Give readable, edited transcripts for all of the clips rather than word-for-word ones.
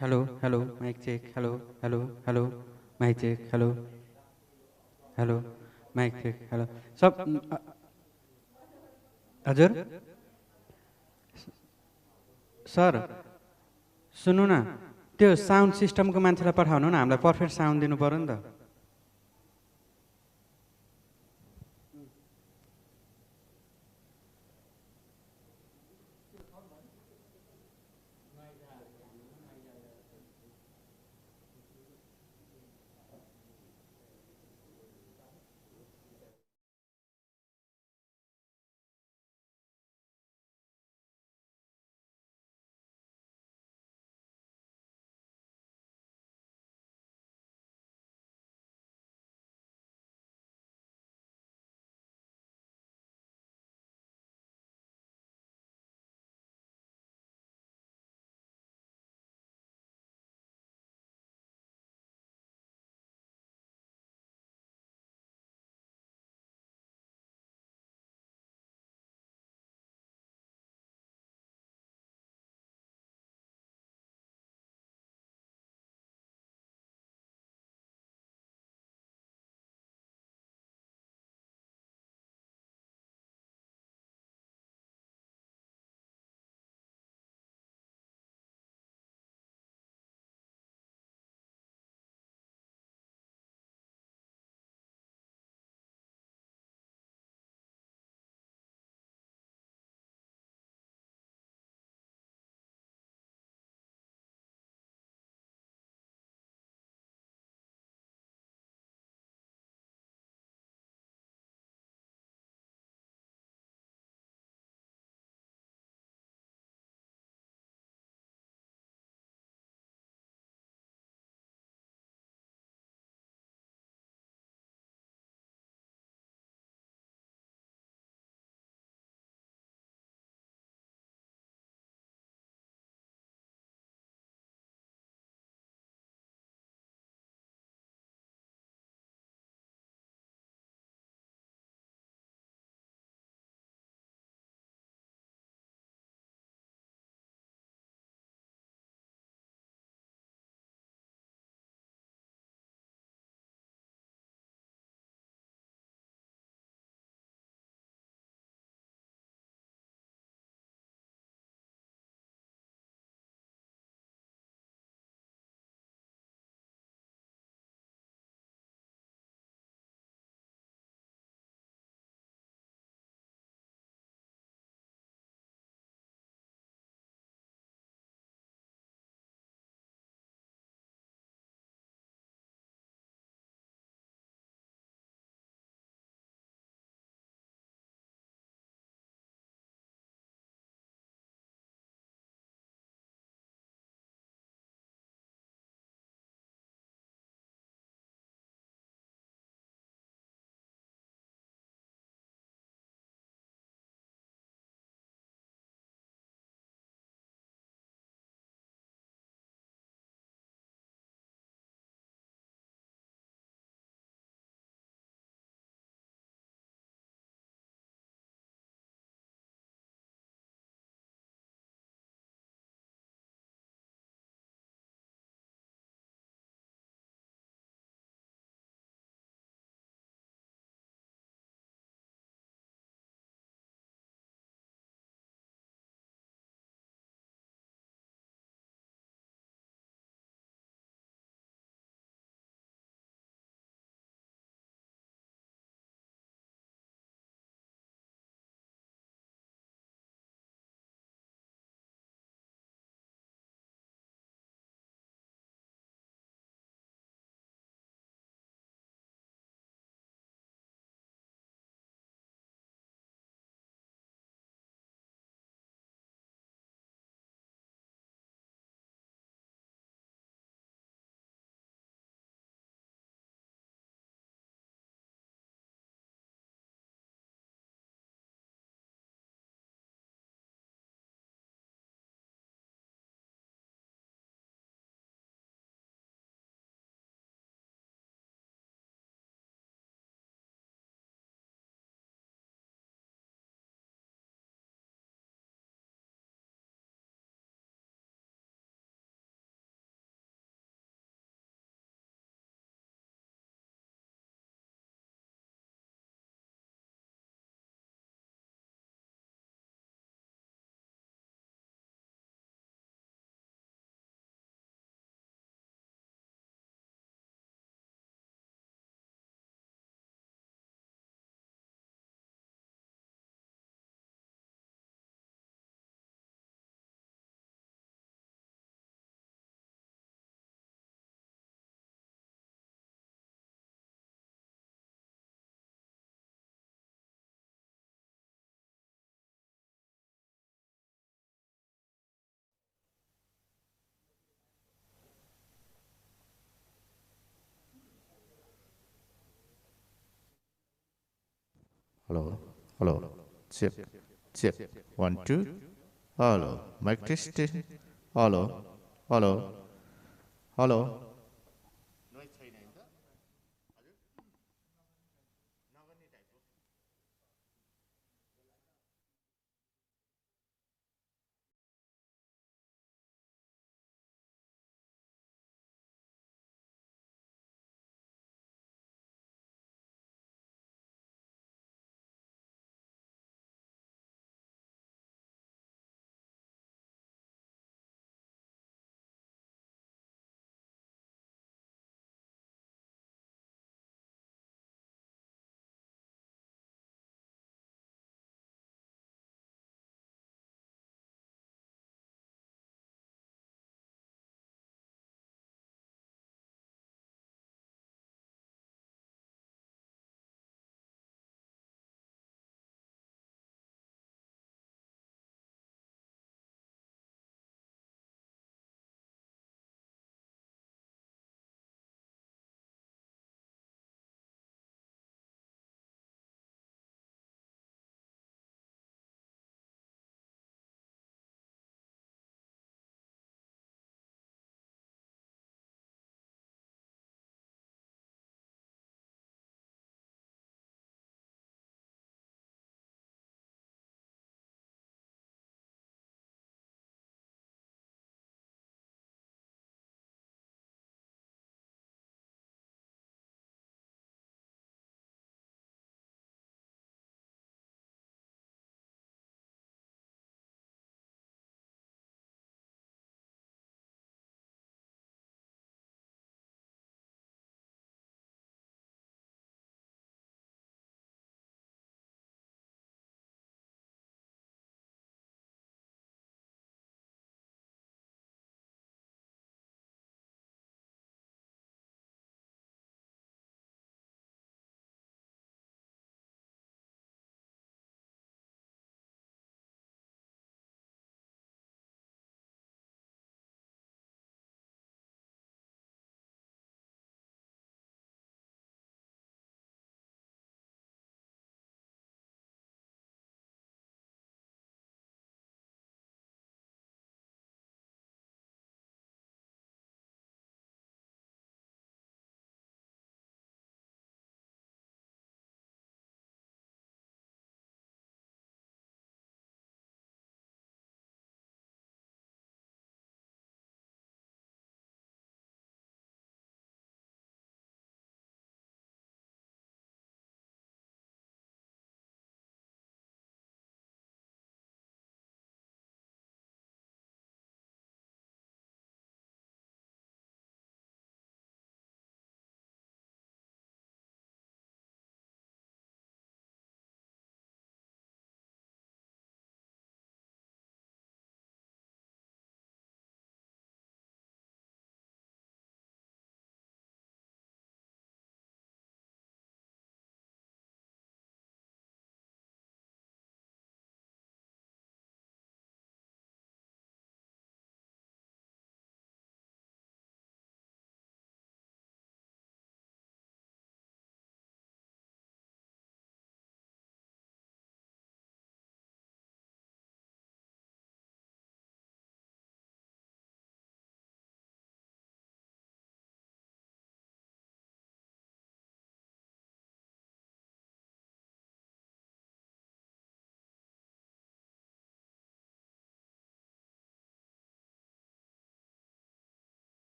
Hello, hello, mic check. Hello, hello, hello, mic check. Hello, hello, mic check. Hello. हजुर sir सुन्नु न त्यो sound सिस्टमको मान्छेलाई पठाउनु न हामीलाई पर्फेक्ट साउन्ड दिनु पर्यो नि त Hello, hello, check, check, 1, 2, hello, mic testing, hello, hello, hello.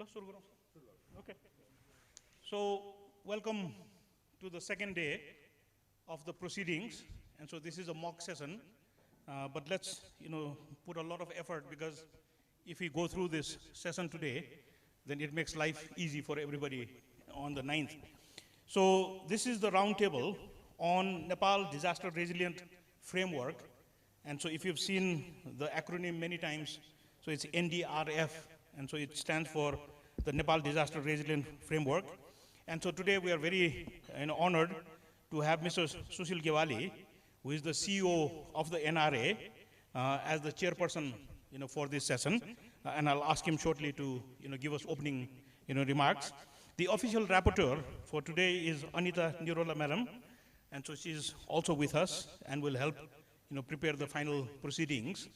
Okay. So, welcome to the second day of the proceedings. And so this is a mock session, but let's put a lot of effort, because if we go through this session today, then it makes life easy for everybody on the 9th. So this is the roundtable on Nepal Disaster Resilient Framework. And so if you've seen the acronym many times, so it's NDRF, and so it stands for the Nepal Disaster Resilient Framework. And so today we are very honored to have Mr. Sushil Gewali, who is the CEO of the NRA, as the chairperson for this session. And I'll ask him shortly to give us opening remarks. The official rapporteur for today is Anita Nirola Madam, and so she's also with us and will help prepare the final proceedings.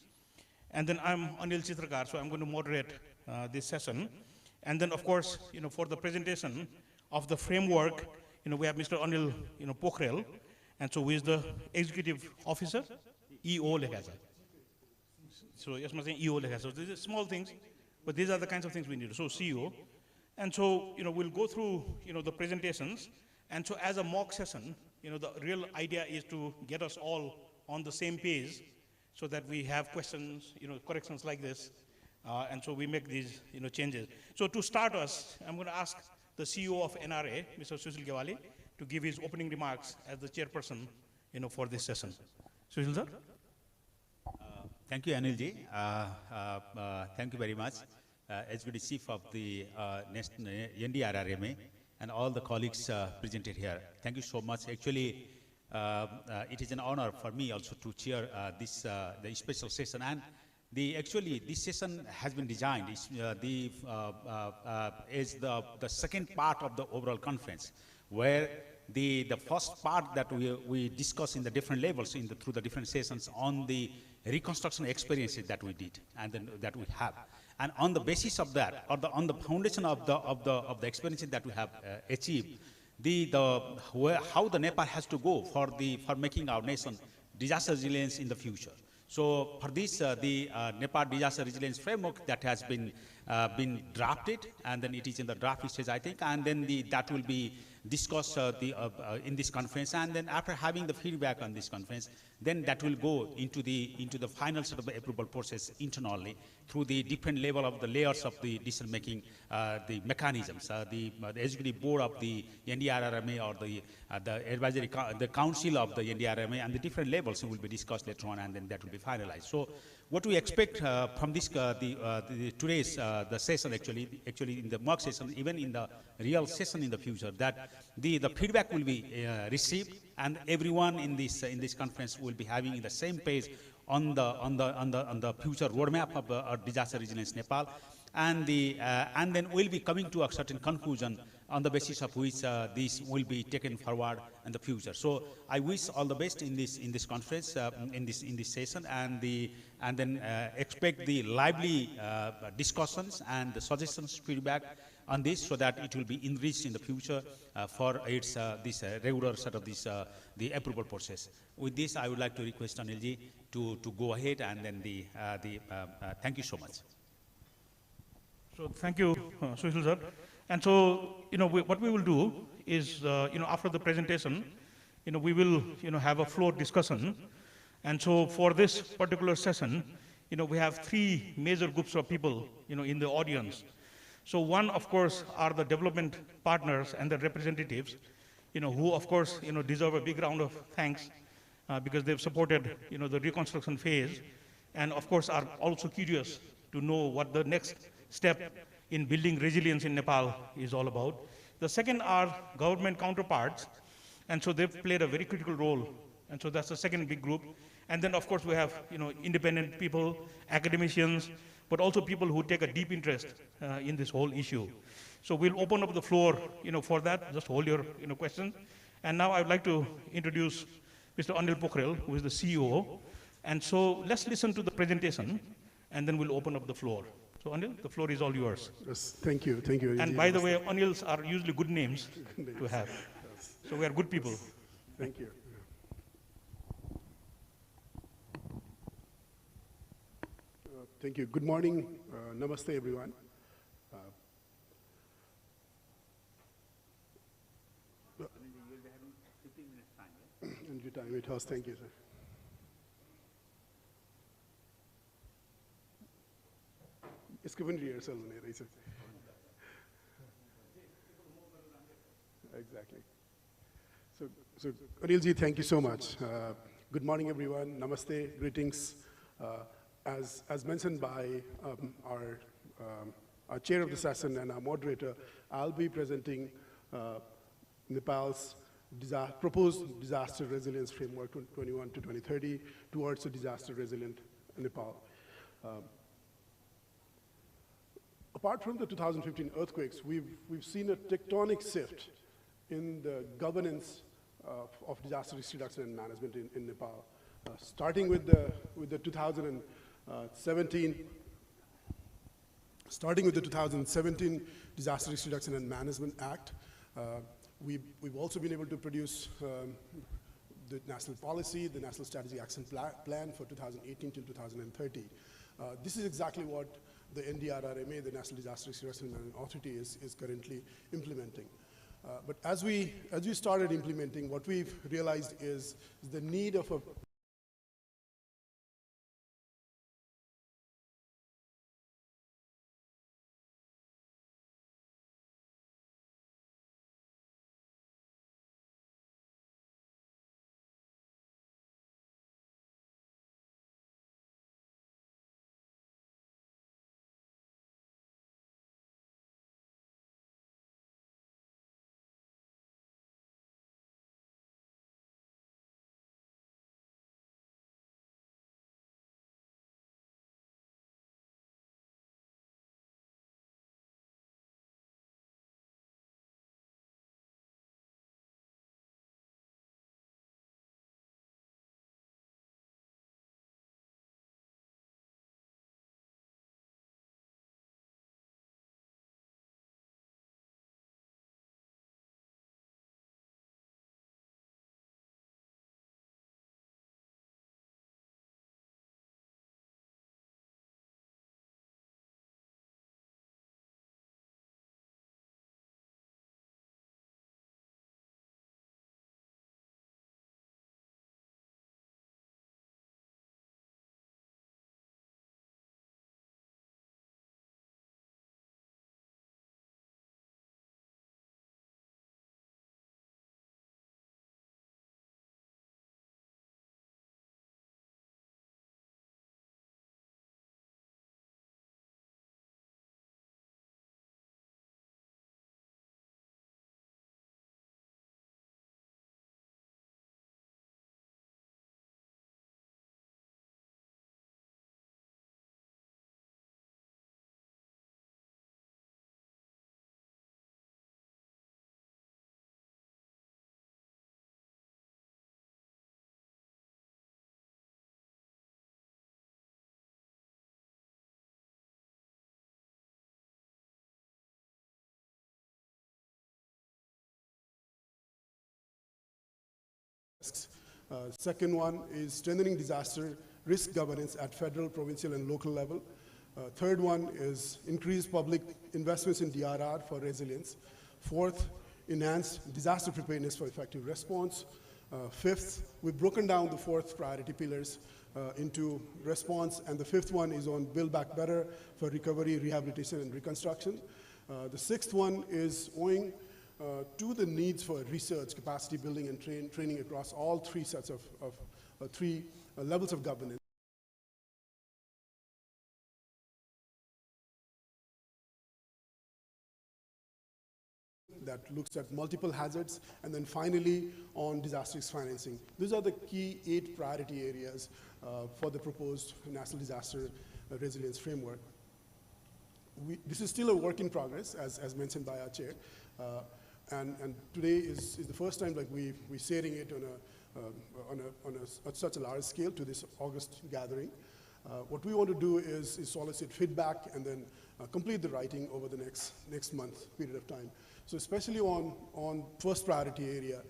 And then I'm Anil Chitrakar, so I'm going to moderate this session. And then, of course, for the presentation of the framework, we have Mr. Anil Pokhrel, and so who is the executive officer, EO Lekasa. So yes, I'm saying EO Lekasa. So these are small things, but these are the kinds of things we need. So CEO, and so we'll go through the presentations. And so as a mock session, the real idea is to get us all on the same page, so that we have questions, corrections like this, and so we make these changes. So to start us, I'm going to ask the CEO of NRA, Mr. Sushil Gewali, to give his opening remarks as the chairperson for this session. Sushil sir? Thank you, Anilji. Thank you very much. Executive Chief of the NDRRMA and all the colleagues presented here. Thank you so much. Actually, it is an honor for me also to chair this the special session. And actually this session has been designed is the second part of the overall conference, where the first part that we discuss in the different levels through the different sessions on the reconstruction experiences that we did and then that we have, and on the basis of that, or on the foundation of the experiences that we have achieved, how the Nepal has to go for making our nation disaster resilience in the future. So for this, the Nepal Disaster Resilience Framework that has been drafted, and then it is in the draft stage, I think, and then that will be discussed in this conference, and then after having the feedback on this conference, then that will go into the final sort of approval process internally through the different level of the layers of the decision making, the mechanisms, the executive board of the NDRRMA, or the advisory the council of the NDRRMA, and the different levels will be discussed later on, and then that will be finalized. So what we expect from this today's the session, actually in the mock session, even in the real session in the future, that the feedback will be received, and everyone in this conference will be having the same page on the future roadmap of disaster resilience Nepal, and then we'll be coming to a certain conclusion on the basis of which this will be taken forward in the future. So I wish all the best in this conference, in this session, and then expect the lively discussions and the suggestions, feedback on this, so that it will be enriched in the future for its this regular sort of the approval process. With this, I would like to request Anilji to go ahead, and then thank you so much. So thank you, Sushil sir. And so, what we will do is, after the presentation, we will, have a floor discussion. And so for this particular session, we have three major groups of people, in the audience. So one, of course, are the development partners and the representatives, who, of course, deserve a big round of thanks because they've supported, the reconstruction phase, and of course are also curious to know what the next step in building resilience in Nepal is all about. The second are government counterparts, and so they've played a very critical role, and so that's the second big group. And then, of course, we have independent people, academicians, but also people who take a deep interest in this whole issue. So we'll open up the floor, for that. Just hold your questions. And now I'd like to introduce Mr. Anil Pokhrel, who is the CEO. And so let's listen to the presentation, and then we'll open up the floor. So Anil, the floor is all yours. Yes, thank you. And by the way, Anils are usually good names to have. Yes. So we are good people. Thank you. Thank you. Good morning. Namaste, everyone. need to time it. Host, thank you, sir. इसको पनि rehearsal हुने रहेछ. Exactly. So Anilji, thank you so much. Good morning, everyone. Namaste, greetings. As mentioned by our chair of the session and our moderator, I'll be presenting Nepal's proposed disaster resilience framework 2021 to 2030 towards a disaster resilient Nepal. Apart from the 2015 earthquakes, we've seen a tectonic shift in the governance of disaster risk reduction and management in Nepal, starting with the 2017. Starting with the 2017 Disaster Risk Reduction and Management Act, we've also been able to produce the national policy, the National Strategy Action Plan for 2018 till 2030. This is exactly what the NDRRMA, the National Disaster Risk Reduction and Management Authority, is currently implementing. But as we started implementing, what we've realized is the need of a second one is strengthening disaster risk governance at federal, provincial, and local level. Third one is increased public investments in DRR for resilience. Fourth, enhanced disaster preparedness for effective response. Fifth, we've broken down the fourth priority pillars into response, and the fifth one is on Build Back Better for recovery, rehabilitation, and reconstruction. The sixth one is owing to the needs for research, capacity building, and training across all three sets of three levels of governance. That looks at multiple hazards, and then finally on disaster risk financing. These are the key 8 priority areas for the proposed National Disaster Resilience Framework. This is still a work in progress, as mentioned by our chair. And today is the first time like we're sharing it on such a large scale to this August gathering. What we want to do is solicit feedback and then complete the writing over the next month period of time. So especially on first priority area,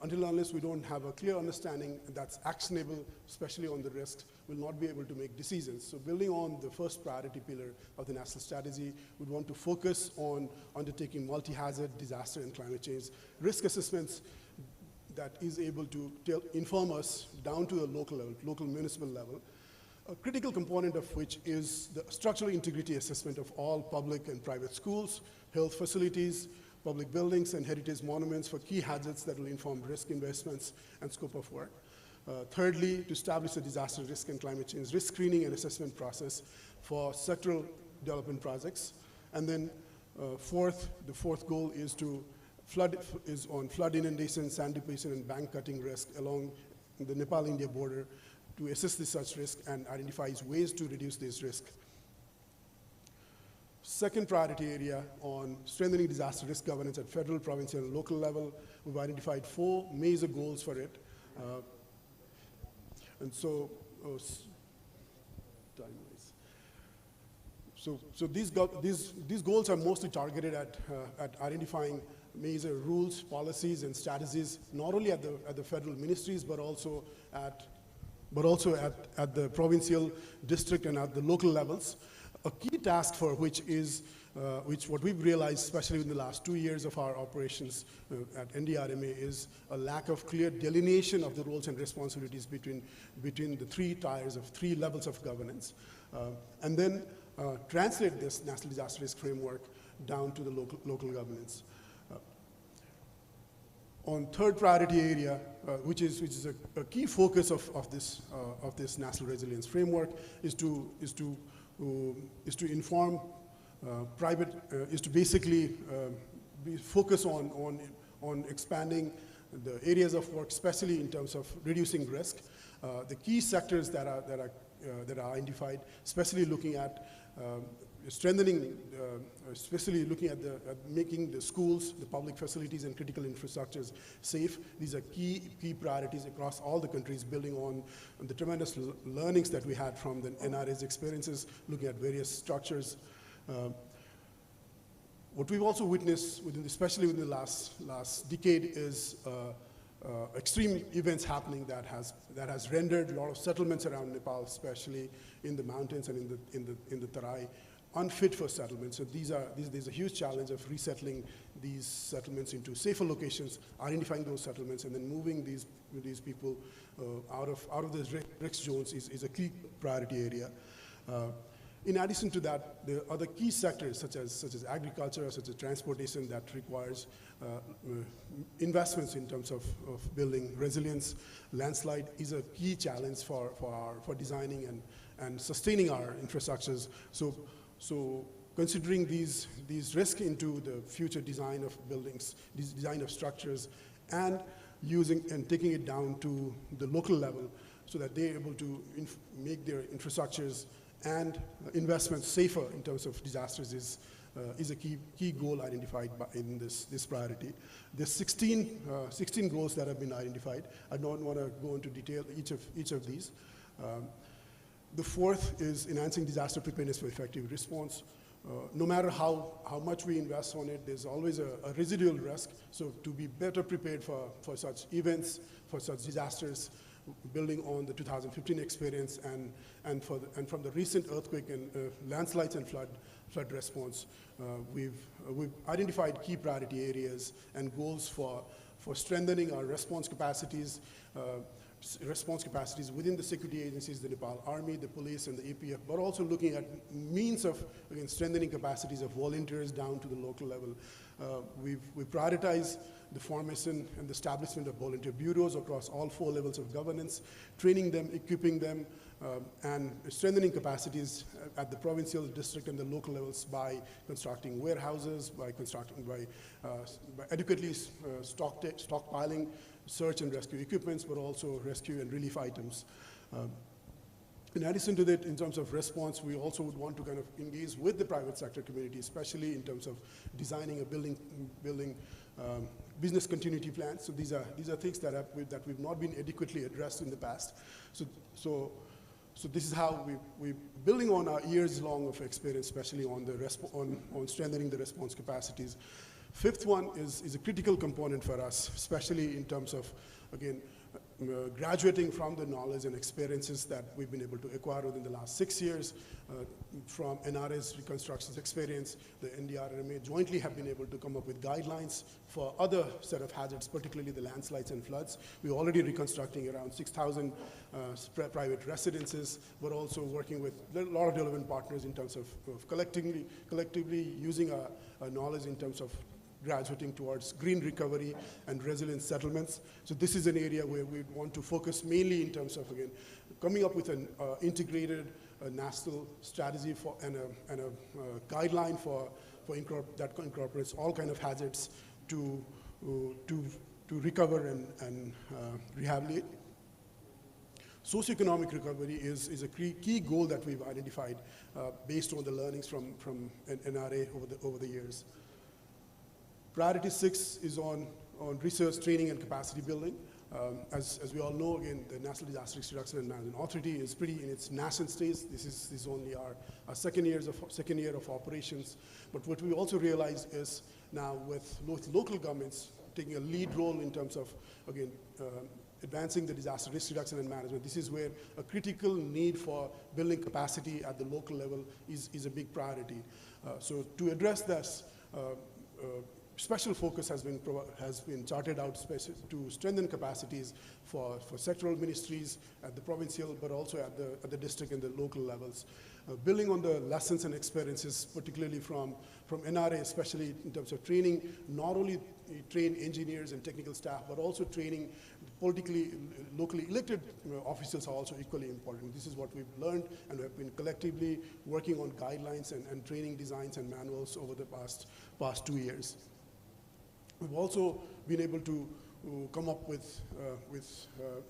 until unless we don't have a clear understanding that's actionable, especially on the risks, we'll not be able to make decisions. So building on the first priority pillar of the national strategy, we'd want to focus on undertaking multi-hazard, disaster, and climate change risk assessments, that is able to inform us down to the local level, local municipal level, a critical component of which is the structural integrity assessment of all public and private schools, health facilities, public buildings, and heritage monuments for key hazards that will inform risk investments and scope of work. Thirdly, to establish a disaster risk and climate change risk screening and assessment process for sectoral development projects. And then fourth, the fourth goal is on flood inundation, sand depletion, and bank cutting risk along the Nepal-India border to assess such risk and identify ways to reduce this risk. Second priority area on strengthening disaster risk governance at federal, provincial, and local level. We've identified 4 major goals for it. And so, so these goals are mostly targeted at identifying major rules, policies, and strategies, not only at the federal ministries, but also at the provincial, district, and at the local levels. A key task for which is, what we've realized, especially in the last 2 years of our operations at NDRMA, is a lack of clear delineation of the roles and responsibilities between the 3 tiers of 3 levels of governance. And then translate this national disaster risk framework down to the local governance. On third priority area, which is a key focus of this national resilience framework, is to inform is to basically focus on expanding the areas of work, especially in terms of reducing risk. The key sectors that are identified, especially looking at strengthening, especially looking at making the schools, the public facilities, and critical infrastructures safe. These are key priorities across all the countries, building on the tremendous learnings that we had from the NRA's experiences, looking at various structures. What we've also witnessed, especially within the last decade, is extreme events happening that has rendered a lot of settlements around Nepal, especially in the mountains and in the Tarai, unfit for settlement. So there's a huge challenge of resettling these settlements into safer locations, identifying those settlements, and then moving these people out of those risk zones is a key priority area. In addition to that, there are other key sectors such as agriculture, such as transportation, that requires investments in terms of building resilience. Landslide is a key challenge for designing and sustaining our infrastructures. So considering these risks into the future design of buildings, design of structures, and taking it down to the local level so that they're able to make their infrastructures and investments safer in terms of disasters is a key goal identified in this priority. There's 16 goals that have been identified. I don't want to go into detail each of these. The fourth is enhancing disaster preparedness for effective response. No matter how much we invest on it, there's always a residual risk. So to be better prepared for such events, for such disasters, building on the 2015 experience and from the recent earthquake and landslides and flood response, we've identified key priority areas and goals for strengthening our response capacities within the security agencies, the Nepal Army, the police, and the APF, but also looking at means of, again, strengthening capacities of volunteers down to the local level. We prioritize the formation and the establishment of volunteer bureaus across all 4 levels of governance, training them, equipping them, and strengthening capacities at the provincial, district, and the local levels by constructing warehouses, by adequately stockpiling search and rescue equipments, but also rescue and relief items. In addition to that, in terms of response, we also would want to kind of engage with the private sector community, especially in terms of designing a building business continuity plan. So these are things that we've not been adequately addressed in the past. So this is how we're building on our years long of experience, especially on strengthening the response capacities. Fifth one is a critical component for us, especially in terms of, again, graduating from the knowledge and experiences that we've been able to acquire within the last 6 years, from NRA's reconstructions experience, the NDRF jointly have been able to come up with guidelines for other set of hazards, particularly the landslides and floods. We're already reconstructing around 6,000 private residences. We're also working with a lot of relevant partners in terms of collectively using our knowledge in terms of graduating towards green recovery and resilient settlements. So this is an area where we want to focus mainly in terms of, again, coming up with an integrated national strategy for and a guideline that incorporates all kind of hazards to recover and rehabilitate. Socioeconomic recovery is a key goal that we've identified based on the learnings from NRA over the years. Priority 6 is on research, training, and capacity building. As we all know, again, the National Disaster Risk Reduction and Management Authority is pretty in its nascent stage. This is only our second year of operations. But what we also realized is now with local governments taking a lead role in terms of, again, advancing the disaster risk reduction and management, this is where a critical need for building capacity at the local level is a big priority. So to address this, special focus has been charted out to strengthen capacities for sectoral ministries at the provincial, but also at the district and the local levels. Building on the lessons and experiences, particularly from NRA, especially in terms of training, not only train engineers and technical staff, but also training locally elected officials are also equally important. This is what we've learned, and we have been collectively working on guidelines and training designs and manuals over the past 2 years. We've also been able to come up with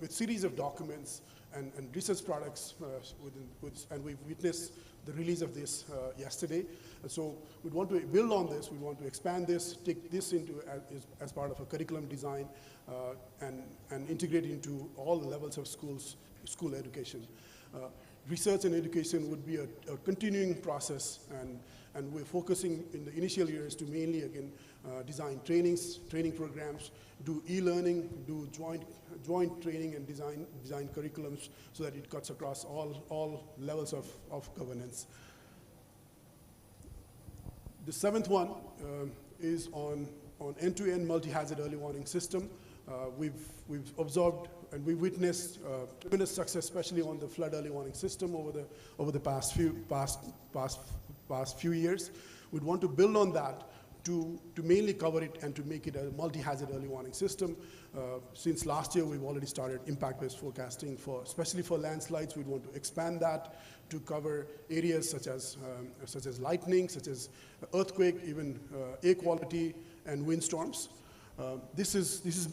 series of documents and research products, and we've witnessed the release of this yesterday. And so we want to build on this. We want to expand this, take this into as part of a curriculum design, and integrate into all levels of school education. Research and education would be a continuing process, and we're focusing in the initial years to mainly, again, design training programs, do e-learning, do joint training and design curriculums so that it cuts across all levels of governance. The 7th one is on end-to-end multi-hazard early warning system. We've observed and we've witnessed tremendous success, especially on the flood early warning system over the past few years. We'd want to build on that to mainly cover it and to make it a multi-hazard early warning system. Since last year, we've already started impact-based forecasting especially for landslides. We'd want to expand that to cover areas such as lightning, such as earthquake, even air quality and windstorms. This is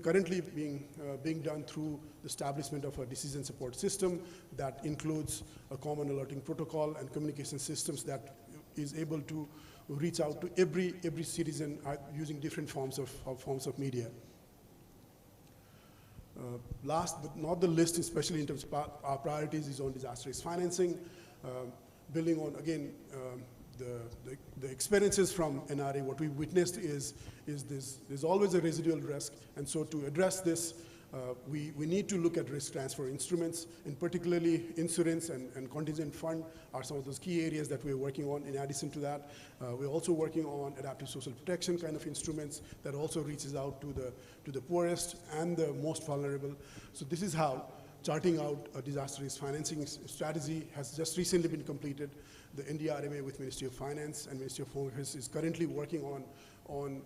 currently being done through the establishment of a decision support system that includes a common alerting protocol and communication systems that is able to reach out to every citizen using different forms of media. Last but not the least, especially in terms of our priorities, is on disaster risk financing, building on, again, the experiences from NRA. What we've witnessed is there's always a residual risk, and so to address this, we need to look at risk transfer instruments, and particularly insurance and contingent fund are some of those key areas that we're working on. In addition to that, we're also working on adaptive social protection kind of instruments that also reaches out to the poorest and the most vulnerable. So this is how charting out a disaster risk financing strategy has just recently been completed. The NDRF with Ministry of Finance and Ministry of Home Affairs is currently working on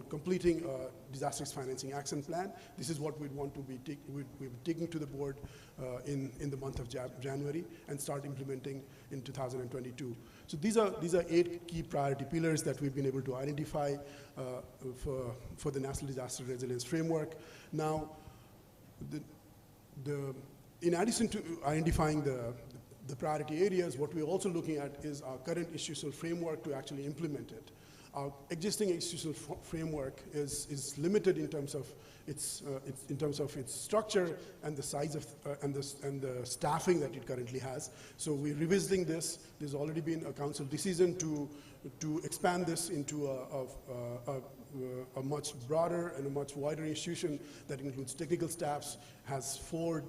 completing a disaster risk financing action plan. This is what we'd want to be taking to the board in the month of January and start implementing in 2022. So these are 8 key priority pillars that we've been able to identify for the National Disaster Resilience Framework. Now, in addition to identifying the priority areas, what we're also looking at is our current institutional framework to actually implement it. our existing institutional framework is limited in terms of its structure and the size of and the staffing that it currently has. So we're revisiting this. There's already been a council decision to expand this into a much broader and a much wider institution that includes technical staffs, has four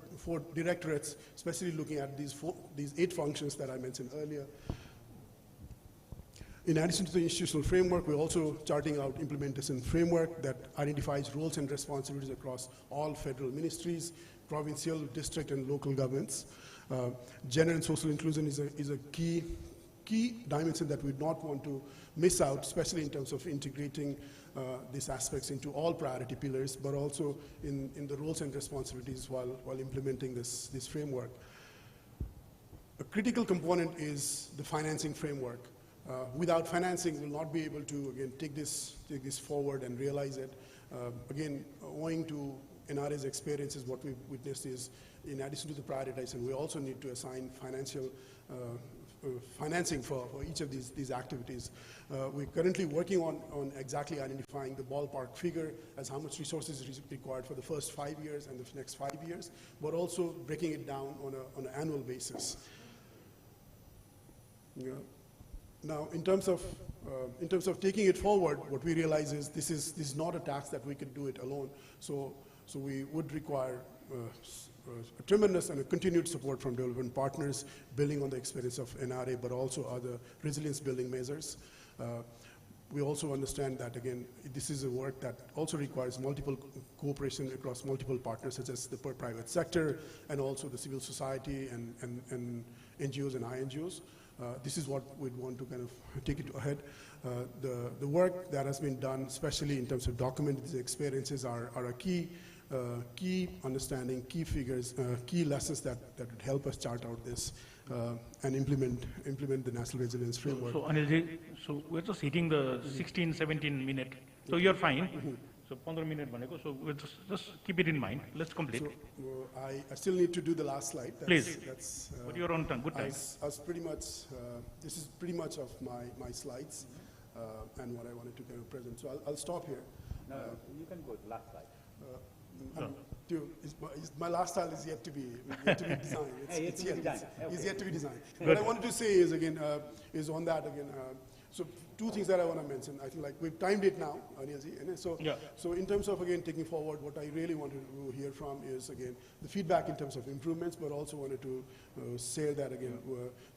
directorates, especially looking at these 8 functions that I mentioned earlier. In addition to the institutional framework, we're also charting out implementation framework that identifies roles and responsibilities across all federal ministries, provincial, district, and local governments. Gender and social inclusion is a key dimension that we not want to miss out, especially in terms of integrating these aspects into all priority pillars, but also in the roles and responsibilities while implementing this framework. A critical component is the financing framework. Without financing, we'll not be able to, again, take this forward and realize it. Again, owing to NRA's experiences, what we've witnessed is, in addition to the prioritization, we also need to assign financing for each of these activities. We're currently working on exactly identifying the ballpark figure as how much resources is required for the first 5 years and the next 5 years, but also breaking it down on an annual basis. Yeah. Now, in terms of taking it forward, what we realize is this is not a task that we could do it alone. So we would require a tremendous and a continued support from development partners, building on the experience of NRA, but also other resilience building measures. We also understand that, again, this is a work that also requires multiple cooperation across multiple partners, such as the private sector and also the civil society and NGOs and INGOs. This is what we'd want to kind of take it ahead. The work that has been done, especially in terms of documenting these experiences, are a key understanding, key figures, key lessons that would help us chart out this and implement the National Resilience Framework. So Anilji, so we're just hitting the 16, 17 minute. So you're fine. So 15 minute baneko. So we'll just keep it in mind. Let's complete. So I still need to do the last slide. Please. That's, but you're on time. Good time. As pretty much, this is pretty much of my slides and what I wanted to kind of present. So I'll stop here. No, you can go to the last slide. My last slide is yet to be designed. It's yet to be designed. Good. What I wanted to say is, again, is on that, again, so 2 things that I want to mention. I think, like, we've timed it now, Anilji. And so in terms of, again, taking forward, what I really wanted to hear from is, again, the feedback in terms of improvements, but also wanted to say that, again,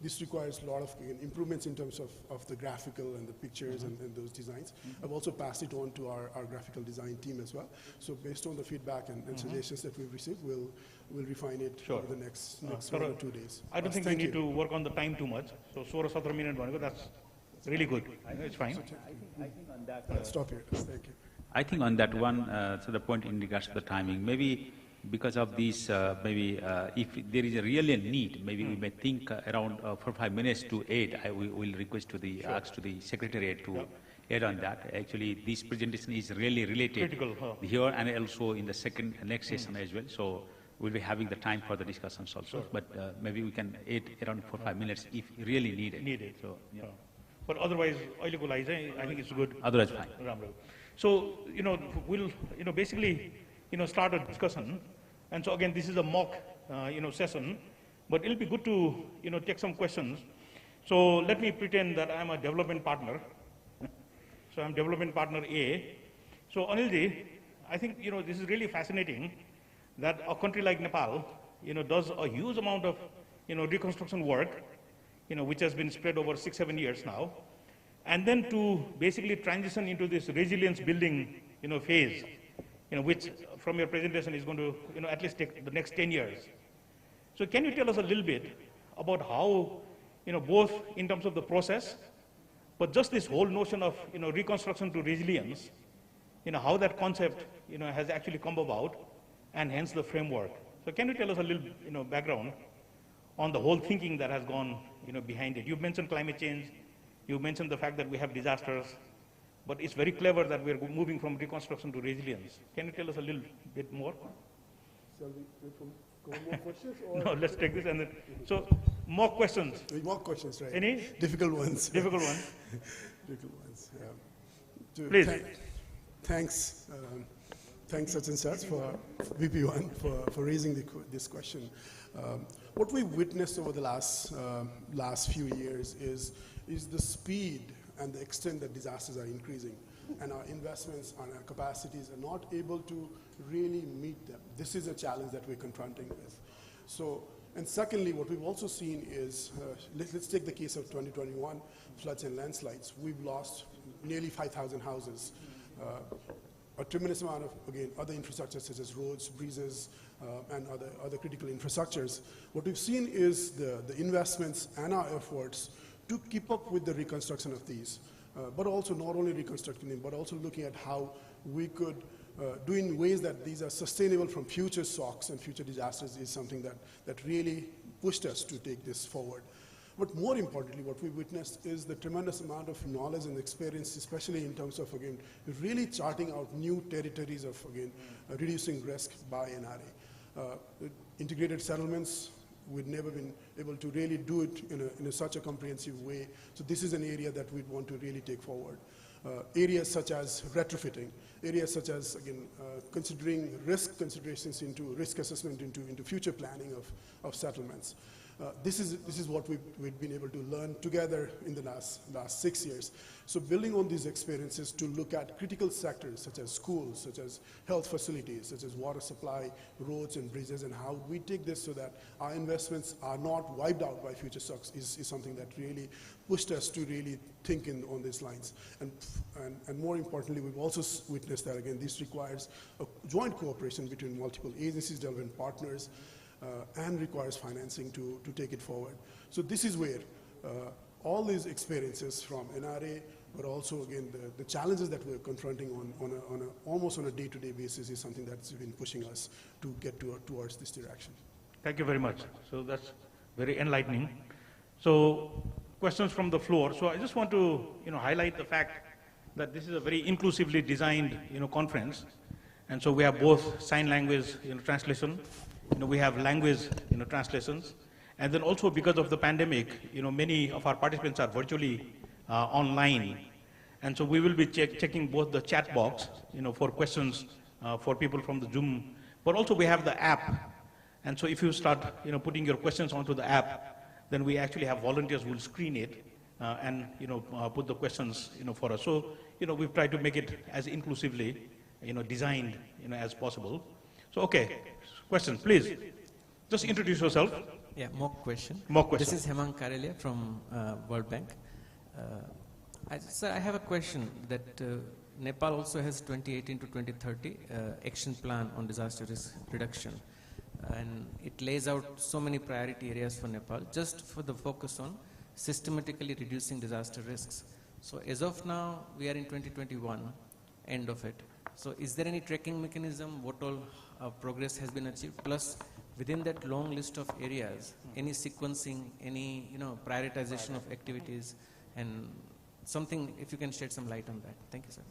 this requires a lot of, again, improvements in terms of the graphical and the pictures and those designs. I've also passed it on to our graphical design team as well. So based on the feedback and suggestions that we've received, we'll refine it over the next 1 or 2 days. I don't think we need to work on the time too much. So 16 minute baneko, that's really good. It's fine. I think on that. I'll stop here. Thank you. I think on that one, so the point in regards to the timing, maybe because of these, if there is a really a need, maybe we may think around 4 or 5 minutes to aid. We will request to the ask to the secretariat to add on that. Actually, this presentation is really related here and also in the next session as well. So we'll be having the time for the discussions also. But maybe we can add around 4 or 5 minutes if really needed. So, yeah. But otherwise, I think it's good. Otherwise, fine. So, we'll, basically, start a discussion. And so again, this is a mock, session, but it'll be good to, take some questions. So let me pretend that I'm a development partner. So I'm development partner A. So Anilji, I think, this is really fascinating that a country like Nepal, does a huge amount of, reconstruction work, which has been spread over 6-7 years now, and then to basically transition into this resilience building, phase, which from your presentation is going to, at least take the next 10 years. So can you tell us a little bit about how, both in terms of the process, but just this whole notion of, reconstruction to resilience, how that concept, has actually come about, and hence the framework. So can you tell us a little, background on the whole thinking that has gone, behind it? You've mentioned climate change. You've mentioned the fact that we have disasters. But it's very clever that we're moving from reconstruction to resilience. Can you tell us a little bit more? Shall we wait for more questions? Or No, let's take this and then. So, more questions. More questions, right? Any? Difficult ones. Difficult ones. Difficult ones, yeah. Please. Thanks, Sachin sir, for VP1 for raising this question. What we've witnessed over the last few years is the speed and the extent that disasters are increasing, and our investments and our capacities are not able to really meet them. This is a challenge that we're confronting with. So, and secondly, what we've also seen is, let's take the case of 2021 floods and landslides. We've lost nearly 5,000 houses. A tremendous amount of, again, other infrastructure such as roads, breezes, and other critical infrastructures. What we've seen is the investments and our efforts to keep up with the reconstruction of these, but also not only reconstructing them, but also looking at how we could do in ways that these are sustainable from future shocks and future disasters is something that really pushed us to take this forward. But more importantly, what we witnessed is the tremendous amount of knowledge and experience, especially in terms of, again, really charting out new territories of, again, reducing risk by NRA. Integrated settlements, we've never been able to really do it in such a comprehensive way. So this is an area that we'd want to really take forward. Areas such as retrofitting, areas such as, again, considering risk considerations into risk assessment into future planning of settlements. This is what we've been able to learn together in the last 6 years. So building on these experiences to look at critical sectors such as schools, such as health facilities, such as water supply, roads and bridges, and how we take this so that our investments are not wiped out by future shocks is something that really pushed us to really think on these lines. And more importantly, we've also witnessed that, again, this requires a joint cooperation between multiple agencies, development partners, and requires financing to take it forward. So this is where all these experiences from NRA, but also, again, the challenges that we're confronting almost on a day-to-day basis is something that's been pushing us to get towards this direction. Thank you very much. So that's very enlightening. So questions from the floor. So I just want to highlight the fact that this is a very inclusively designed conference, and so we have both sign language translation. We have language translations, and then also because of the pandemic, many of our participants are virtually online, and so we will be checking both the chat box, for questions for people from the Zoom, but also we have the app, and so if you start putting your questions onto the app, then we actually have volunteers who will screen it and put the questions for us. So we've tried to make it as inclusively designed as possible. So okay. Questions, please. Just introduce yourself. Yeah, mock question. Mock question. This is Hemang Karelia from World Bank. Sir, I have a question that Nepal also has 2018 to 2030 action plan on disaster risk reduction. And it lays out so many priority areas for Nepal, just for the focus on systematically reducing disaster risks. So as of now, we are in 2021, end of it. So is there any tracking mechanism, what all progress has been achieved? Plus, within that long list of areas, any sequencing, any prioritization of activities, and something, if you can shed some light on that. Thank you, sir.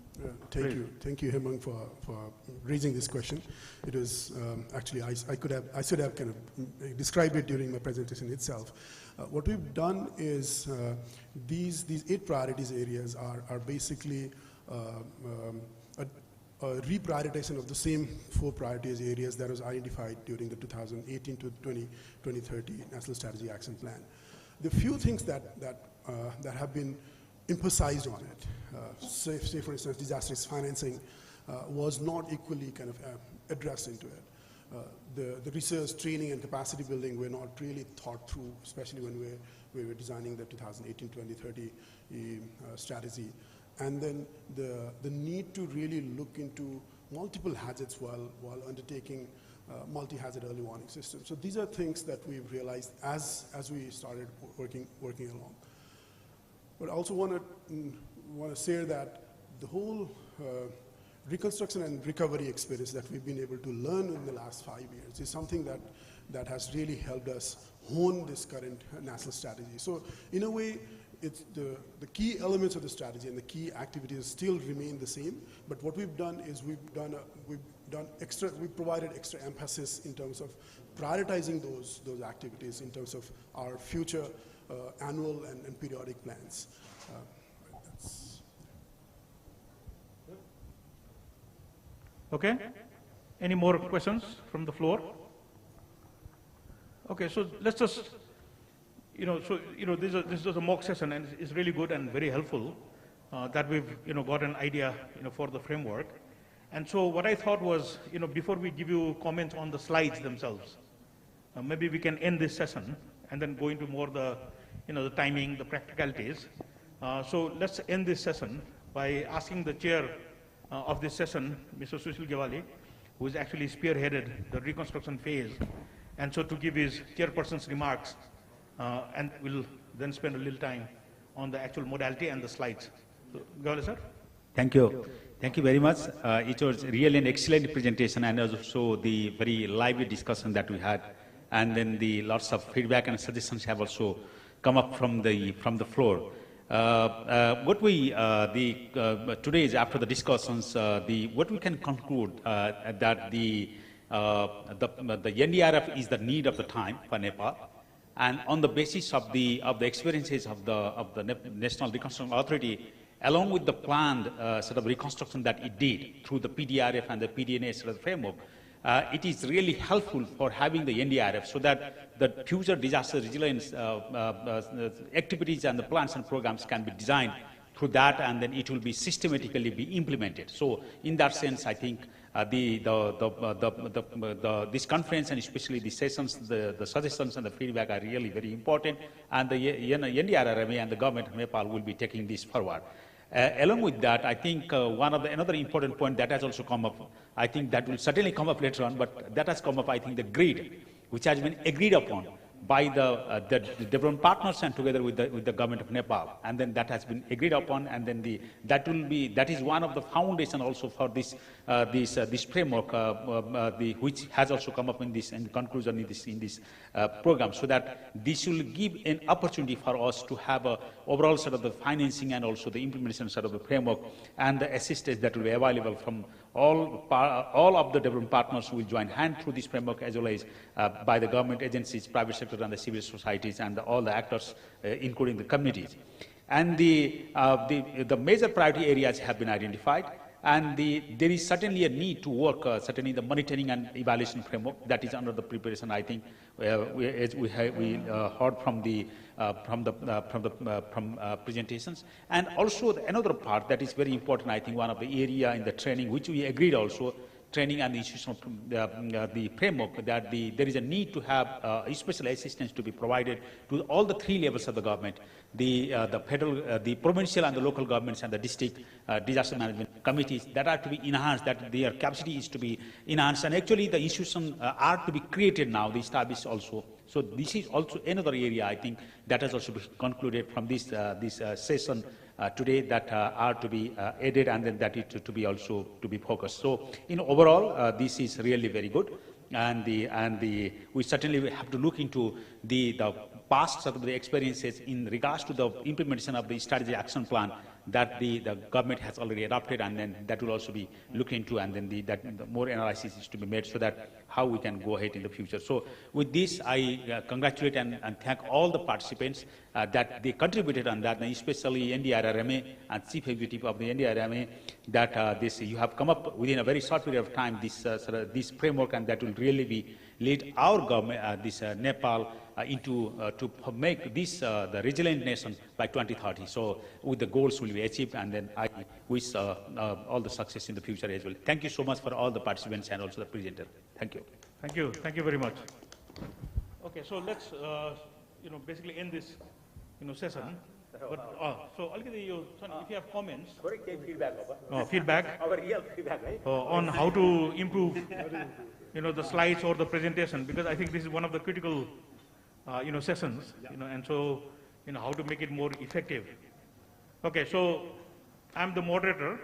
Thank you, Hemang, for raising this question. It was actually, I should have kind of described it during my presentation itself. What we've done is these 8 priorities areas are basically a reprioritization of the same 4 priorities areas that was identified during the 2018 to 2030 National Strategy Action Plan. The few things that have been emphasized on it, say for instance, disaster risk financing was not equally kind of addressed into it. The research, training, and capacity building were not really thought through, especially when we were designing the 2018-2030 strategy. And then the need to really look into multiple hazards while undertaking multi-hazard early warning systems. So these are things that we've realized as we started working along. But I also want to say that the whole reconstruction and recovery experience that we've been able to learn in the last 5 years is something that has really helped us hone this current national strategy. So in a way, it's the key elements of the strategy and the key activities still remain the same, but what we've done is we've provided extra emphasis in terms of prioritizing those activities in terms of our future annual and periodic plans. Okay? Any more questions from the floor? Okay, so let's just, this is a mock session, and it's really good and very helpful that we've, got an idea, for the framework. And so what I thought was, before we give you comments on the slides themselves, maybe we can end this session and then go into more the, the timing, the practicalities. So let's end this session by asking the chair of this session, Mr. Sushil Gewali, who has actually spearheaded the reconstruction phase, and so to give his chairperson's remarks, and we'll then spend a little time on the actual modality and the slides. So, Gewali, sir. Thank you. Thank you very much. It was really an excellent presentation, and also the very lively discussion that we had, and then the lots of feedback and suggestions have also come up from the floor. What we today is after the discussions, what we can conclude that the NDRF is the need of the time for Nepal, and on the basis of the experiences of the National Reconstruction Authority, along with the planned sort of reconstruction that it did through the PDRF and the PDNA sort of framework, it is really helpful for having the NDRF so that the future disaster resilience activities and the plans and programs can be designed through that, and then it will be systematically be implemented. So in that sense, I think this conference, and especially the sessions, the suggestions and the feedback are really very important, and the NDRF and the government of Nepal will be taking this forward. Along with that, I think another important point that has also come up, I think that will certainly come up later on, but that has come up, I think, the grid, which has been agreed upon by the development partners and together with the government of Nepal, and then that has been agreed upon, and then that is one of the foundation also for this framework, which has also come up in this and conclusion in this program, so that this will give an opportunity for us to have a overall sort of the financing and also the implementation sort of the framework and the assistance that will be available from all of the development partners who will join hand through this framework, as well as by the government agencies, private sector, and the civil societies, and all the actors, including the communities. And the major priority areas have been identified, and there is certainly a need to work, certainly the monitoring and evaluation framework that is under the preparation. I think as we heard from the presentations, and also another part that is very important. I think one of the area in the training, which we agreed also, training and the institutional the framework, that there is a need to have special assistance to be provided to all the three levels of the government, the federal, the provincial and the local governments, and the district disaster management committees, that are to be enhanced, that their capacity is to be enhanced, and actually the institutions are to be created now, the established also. So this is also another area, I think, that has also been concluded from this session today, that are to be added, and then that is to be also to be focused. So overall, this is really very good, and we certainly have to look into the past sort of the experiences in regards to the implementation of the strategy action plan that the government has already adopted, and then that will also be looked into, and then the more analysis is to be made, so that how we can go ahead in the future. So with this, I congratulate and thank all the participants that they contributed on that, and especially NDRRMA and Chief Executive of the NDRRMA, that you have come up within a very short period of time this framework, and that will really be lead our government, Nepal, to make this the resilient nation by 2030. So with the goals will be achieved, and then I wish all the success in the future as well. Thank you so much for all the participants and also the presenter. Thank you. Thank you. Thank you very much. Okay, so let's basically end this session. But, so if you have comments, feedback, on how to improve, the slides or the presentation, because I think this is one of the critical, sessions, and so, how to make it more effective. Okay, so I'm the moderator,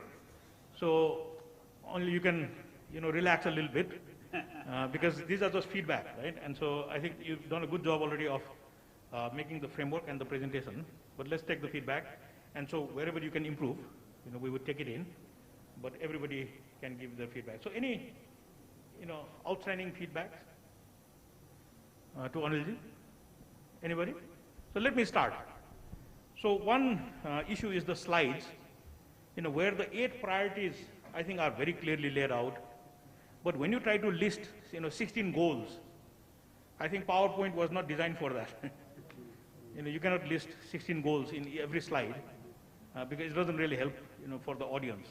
so only you can, relax a little bit, because these are just feedback, right? And so I think you've done a good job already of making the framework and the presentation, but let's take the feedback. And so wherever you can improve, we would take it in, but everybody can give their feedback. So any, outstanding feedback to Anilji? Anybody? So let me start. So one issue is the slides, where the 8 priorities, I think, are very clearly laid out But when you try to list, 16 goals, I think PowerPoint was not designed for that. You cannot list 16 goals in every slide because it doesn't really help, for the audience.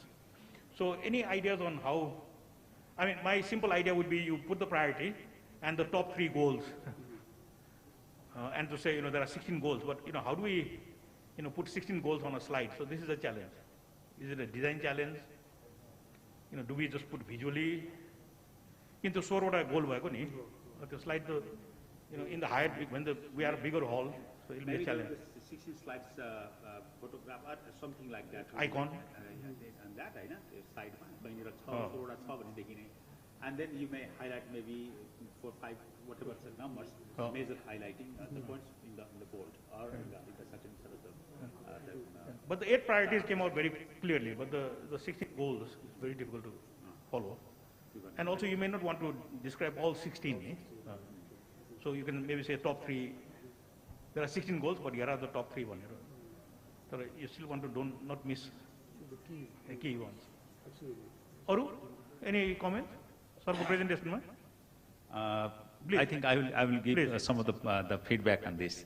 So any ideas on how, my simple idea would be you put the priority and the top 3 goals and to say, there are 16 goals, but, how do we, put 16 goals on a slide? So this is a challenge. Is it a design challenge? Do we just put visually? Into sorota goal bhayeko ni, the slide, in the higher, when we are a bigger hall, so it will be a challenge. 16 slides photograph or something like that. Icon. And that, side, and then you may highlight maybe 4, 5, whatever the numbers, major highlighting the points in the board or in the certain sort of But the 8 priorities came out very clearly, but the 16 goals is very difficult to follow. And also you may not want to describe all 16. So you can maybe say top 3. There are 16 goals, but here are the top 3 ones. So you still want to not miss the key ones. Absolutely. Aru, any comment? Sir, presentation. I think I will give some of the feedback on this.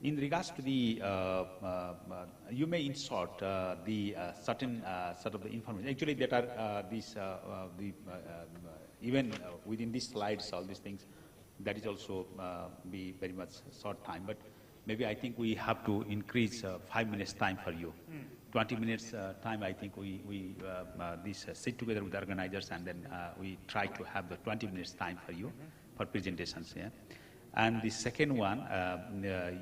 In regards to the, you may insert the certain sort of the information. Actually, that are these even within these slides, all these things, that is also be very much short time. But maybe I think we have to increase 5 minutes time for you. 20 minutes time, I think we sit together with the organizers and then we try to have the 20 minutes time for you for presentations. Yeah? And the second one,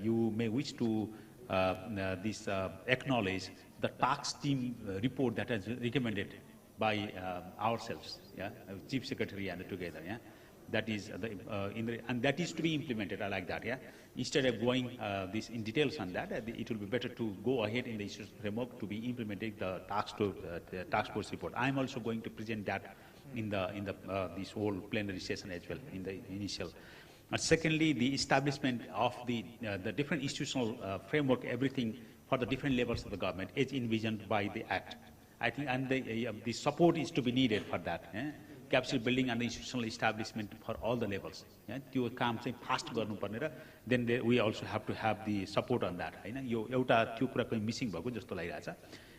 you may wish to acknowledge the tax team report that is recommended by ourselves, yeah, Chief Secretary and together, yeah. That is and that is to be implemented. I like that, yeah. Instead of going this in details on that, it will be better to go ahead in the institutional framework to be implementing the tax force report. I am also going to present that in this whole plenary session as well in the initial. Secondly, the establishment of the different institutional framework, everything for the different levels of the government is envisioned by the Act. I think, and the support is to be needed for that. Capacity building and the institutional establishment for all the levels. त्यो काम चाहिँ fast गर्नुपर्ने र then we also have to have the support on that. हैन यो एउटा त्यो कुरा कहीं missing भएको जस्तो लागिरहेछ.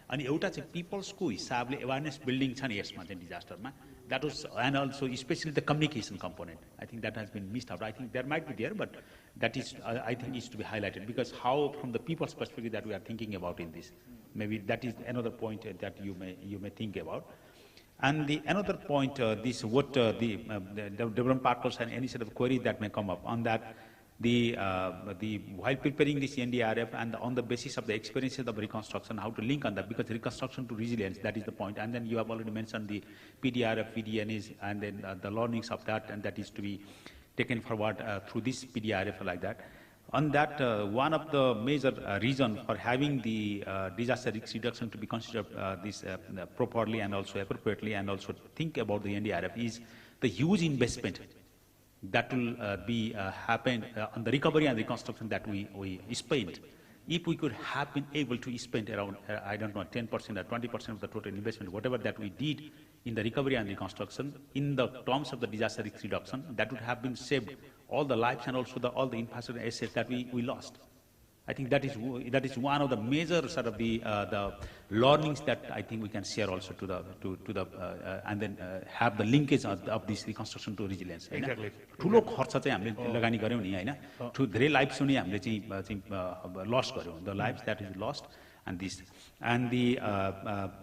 अनि एउटा चाहिँ people's-को हिसाबले awareness building छ नि यसमा चाहिँ disaster-मा. That was, and also especially the communication component. I think that has been missed out. I think there might be there, but that is, I think, is to be highlighted because how, from the people's perspective, that we are thinking about in this. Maybe that is another point that you may think about. And the another point, this what the development partners and any sort of query that may come up on that. While preparing this NDRF and on the basis of the experiences of reconstruction, how to link on that, because reconstruction to resilience, that is the point. And then you have already mentioned the PDRF, PDNs, and then the learnings of that, and that is to be taken forward through this PDRF like that. On that, one of the major reasons for having the disaster risk reduction to be considered properly and also appropriately and also think about the NDRF is the huge investment that will be happen on the recovery and reconstruction that we spent. If we could have been able to spend around, I don't know, 10% or 20% of the total investment, whatever that we did in the recovery and reconstruction, in the terms of the disaster risk reduction, that would have been saved all the lives and also all the infrastructure assets that we lost. I think that is one of the major sort of the learnings that I think we can share also to the and then have the linkage of this reconstruction to resilience. Exactly. ठुलो खर्च चाहिँ हामीले लगानी गर्यौं नि हैन धेरै lives पनि हामीले चाहिँ लस्ट गर्यौं the lives that is lost and this and the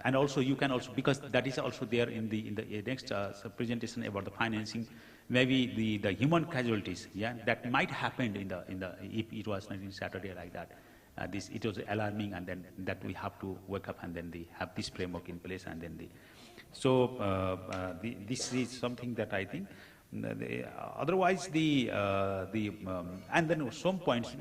and also you can also because that is also there in the next presentation about the financing. Maybe the human casualties, yeah, that might happen in the if it was 19 Saturday like that. It was alarming, and then that we have to wake up and then have this framework in place, and then this is something that I think. Otherwise, and then some points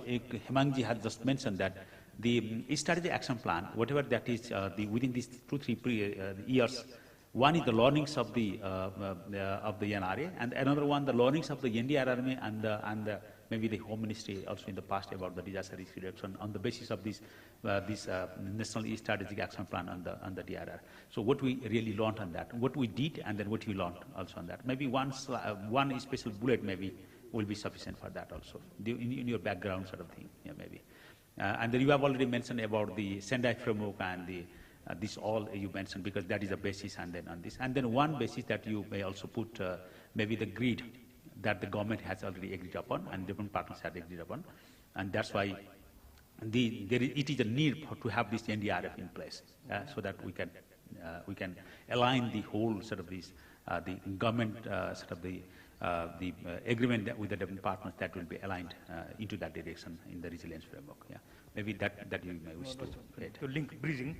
Hemangji had just mentioned that the strategy action plan, whatever that is, within these 2-3 years. One is the learnings of the NRA, and another one the learnings of the NDRF and the maybe the Home Ministry also in the past about the disaster risk reduction on the basis of this National Strategic Action Plan on the DRR. So what we really learned on that, what we did, and then what we learned also on that. Maybe one special bullet maybe will be sufficient for that also, in your background sort of thing, yeah, maybe. And then you have already mentioned about the Sendai framework and the this all you mentioned, because that is a basis, and then on this. And then one basis that you may also put maybe the grid that the government has already agreed upon and different partners have agreed upon. And that's why it is a need to have this NDRF in place so that we can align the whole sort of this, the government sort of the agreement with the different partners that will be aligned into that direction in the resilience framework. Yeah. Maybe that you may wish to create. To link breathing.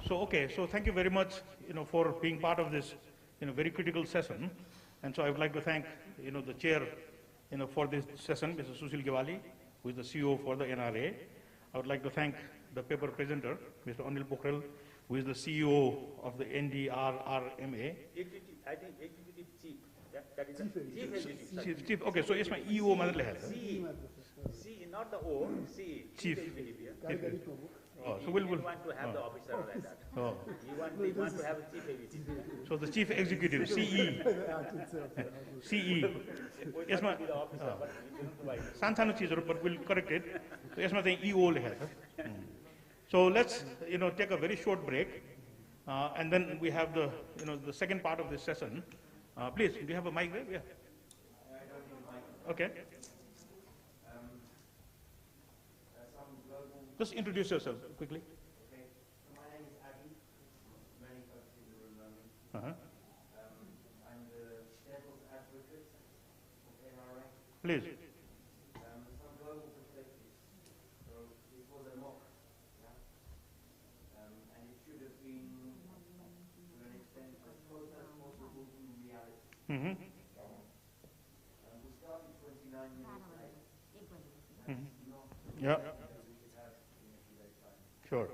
So okay, so thank you very much, for being part of this, very critical session. And so I would like to thank, the chair, for this session, Mr. Sushil Gewali, who is the CEO for the NRA. I would like to thank the paper presenter, Mr. Anil Pokhrel, who is the CEO of the NDRRMA. I think executive chief. That is chief. Chief. Okay, so it's my EO. C, not the O. C. Chief. Oh, so we'll want to have the officer like that. Oh. You want to have a chief executive. So the chief executive, CE. CE. Yes, ma'am. Santanu cheese, but we'll correct it. So yes, ma'am, EO. So let's take a very short break, and then we have the the second part of this session. Please, do you have a mic there? Yeah. Okay. Just introduce yourself quickly. Okay. So my name is Adi. Many folks in the room know me. I'm the devil's advocate of NRA. Please. Some global perspectives. So this was a mock, yeah? And it should have been, to an extent, as close as possible to reality. We started 29 minutes late. Yeah. Sure.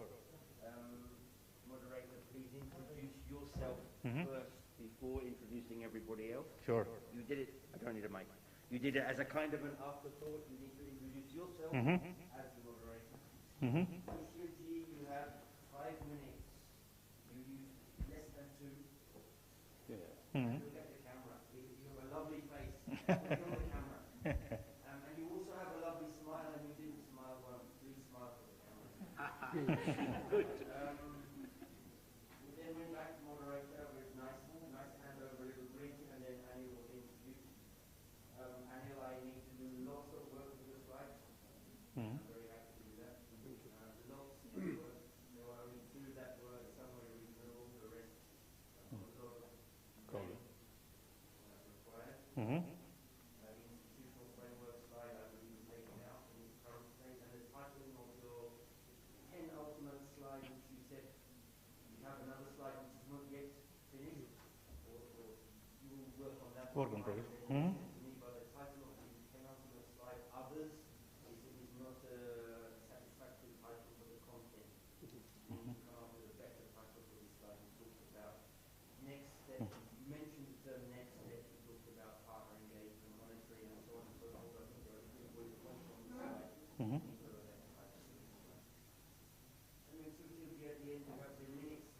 Moderator, please introduce yourself first before introducing everybody else. Sure. You did it, I don't need a mic. You did it as a kind of an afterthought. You need to introduce yourself as the moderator. Monsieur G, you have 5 minutes. You use less than 2. Look at the camera. You have a lovely face. Look at the camera. And you also have a lovely smile, and you didn't smile once. Please smile for the camera. Good. We then went back to moderator with nice handover, little bridge, and then Anil will introduce. Anil, I need to do lots of work with the slides. I'm very happy to do that. Lots of work. There were only 2 that were somewhere reasonable. The rest was a lot of required. The institutional framework slide I will be taking out in its current state, and the titling of your penultimate slide, which you said you have another slide which is not yet finished, or you will work on that. Work on progress. To me, by the title of the penultimate slide, others, is not a satisfactory title for the content. You need to come up with a better title for this slide. You talked about next step. You mentioned the term next step. You talked about partner engagement, monitoring, and so on and so forth. I think there are 3 bullet points on the slide. And then Sushil, at the end, you have 10 minutes.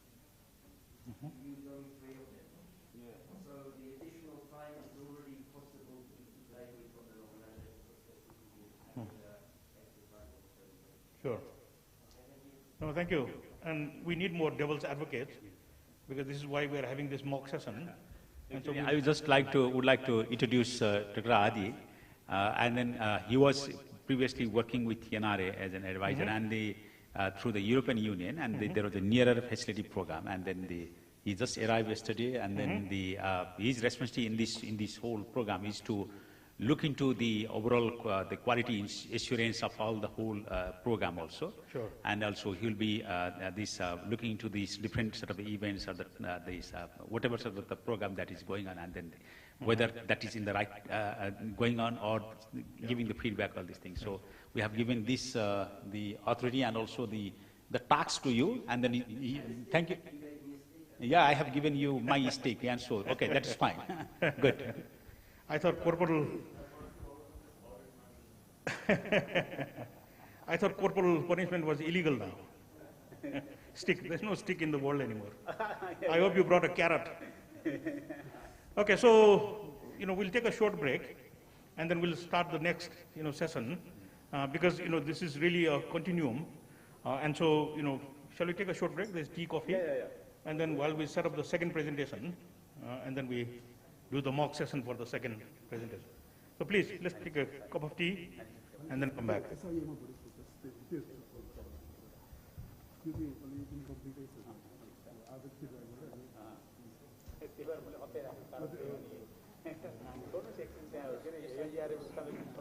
You used only 3 of them. So the additional time is already possible to play with from an organizational perspective. Sure. No, thank you. And we need more devil's advocates, because this is why we are having this mock session. And so I would just would like to introduce Dr. Adi, and then he was previously working with NRA as an advisor, and through the European Union, and there was a nearer facility program, and then he just arrived yesterday, and then his responsibility in this whole program is to look into the overall the quality assurance of all the whole program also. Sure. And also he'll be looking into these different sort of events or whatever sort of the program that is going on, and then whether that is in the right going on or giving the feedback, all these things. So we have given this the authority and also the task to you, and then thank you. Yeah, I have given you my stake, and so okay, that is fine. Good. I thought corporal. I thought corporal punishment was illegal now. Stick, there's no stick in the world anymore. I hope you brought a carrot. Okay, so, we'll take a short break, and then we'll start the next, session, because, this is really a continuum. And so, shall we take a short break? There's tea, coffee. Yeah. And then while we set up the second presentation, and then we do the mock session for the second presentation. So please, let's take a cup of tea, and then come back.